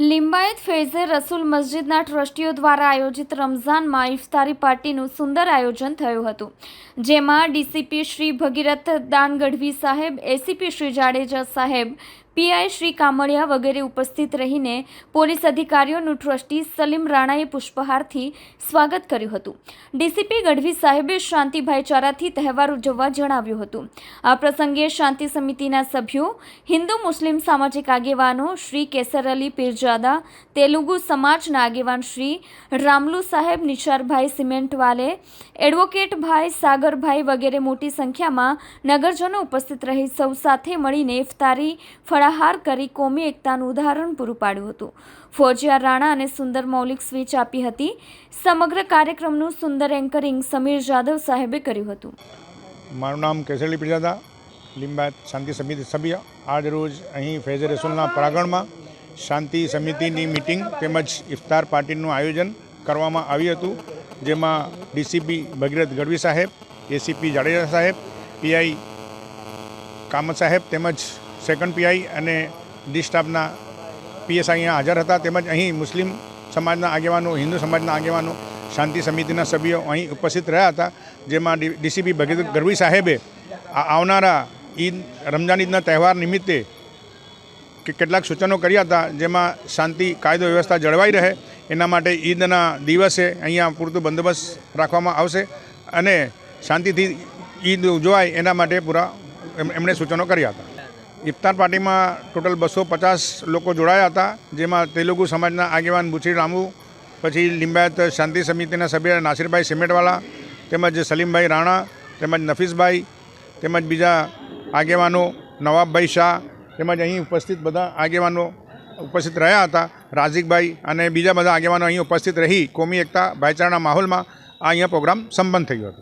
લિંબાયત ફૈઝે રસૂલ મસ્જિદના ટ્રસ્ટીઓ દ્વારા આયોજિત રમઝાનમાં ઇફતારી પાર્ટીનું સુંદર આયોજન થયું હતું, જેમાં ડીસીપી શ્રી ભગીરથ દાન ગઢવી સાહેબ, એસીપી શ્રી જાડેજા સાહેબ, પીઆઈ શ્રી કામળિયા વગેરે ઉપસ્થિત રહીને પોલીસ અધિકારીઓનું ટ્રસ્ટી સલીમ રાણાએ પુષ્પહારથી સ્વાગત કર્યું હતું. ડીસીપી ગઢવી સાહેબે શાંતિ ભાઈચારાથી તહેવાર ઉજવવા જણાવ્યું હતું. આ પ્રસંગે શાંતિ સમિતિના સભ્યો, હિન્દુ મુસ્લિમ સામાજિક આગેવાનો શ્રી કેસર અલી પીરજાદા, તેલુગુ સમાજના આગેવાન શ્રી રામલુ સાહેબ, નિશારભાઈ સિમેન્ટવાલે, એડવોકેટ ભાઈ સાગરભાઈ વગેરે મોટી સંખ્યામાં નગરજનો ઉપસ્થિત રહી સૌ સાથે મળીને ઇફતારી ફળાહાર કરી કોમી એકતાનું ઉદાહરણ પૂરું પાડ્યું હતું. ફોજિયા રાણા અને સુંદર મૌલિક સ્પીચ આપી હતી. સમગ્ર કાર્યક્રમનું સુંદર એન્કરિંગ સમીર જાદવ સાહેબે કર્યું હતું. મારું નામ કેસર અલી પીરજાદા, લિંબાયત શાંતિ સમિતિ સભ્ય. આજ રોજ અહીં ફૈઝે રસૂલના પ્રાંગણમાં શાંતિ સમિતિની મિટિંગ તેમજ ઇફતાર પાર્ટીનું આયોજન કરવામાં આવ્યું હતું, જેમાં ડીસીપી ભગીરથ ગઢવી સાહેબ, એસીપી જાડેજા સાહેબ, પીઆઈ કામત સાહેબ તેમજ સેકન્ડ પીઆઈ અને ડી સ્ટાફના પીએસઆઈ અહીંયા હાજર હતા. તેમજ અહીં મુસ્લિમ સમાજના આગેવાનો, હિન્દુ સમાજના આગેવાનો, શાંતિ સમિતિના સભ્યો અહીં ઉપસ્થિત રહ્યા હતા, જેમાં ડીસીપી ભગીરથ ગઢવી સાહેબે આવનારા રમઝાન ઈદના તહેવાર નિમિત્તે કેટલાક સૂચનો કર્યા હતા, જેમાં શાંતિ કાયદો વ્યવસ્થા જળવાઈ રહે એના માટે ઈદના દિવસે અહીંયા પૂરતું બંદોબસ્ત રાખવામાં આવશે અને શાંતિથી ઈદ ઉજવાય એના માટે પૂરા એમણે સૂચનો કર્યા હતા. ઇફતાર પાર્ટીમાં ટોટલ 250 લોકો જોડાયા હતા, જેમાં તેલુગુ સમાજના આગેવાન બુચી રામુ, પછી લિંબાયત શાંતિ સમિતિના સભ્ય નાસિરભાઈ સિમેન્ટવાલા, તેમજ સલીમભાઈ રાણા, તેમજ નફીસભાઈ, તેમજ બીજા આગેવાનો નવાબભાઈ શાહ, તેમજ અહીં ઉપસ્થિત બધા આગેવાનો ઉપસ્થિત રહ્યા હતા. રાઝિકભાઈ અને બીજા બધા આગેવાનો અહીં ઉપસ્થિત રહી કોમી એકતા ભાઈચારાના માહોલમાં આ અહીંયા પ્રોગ્રામ સંપન્ન થયો હતો.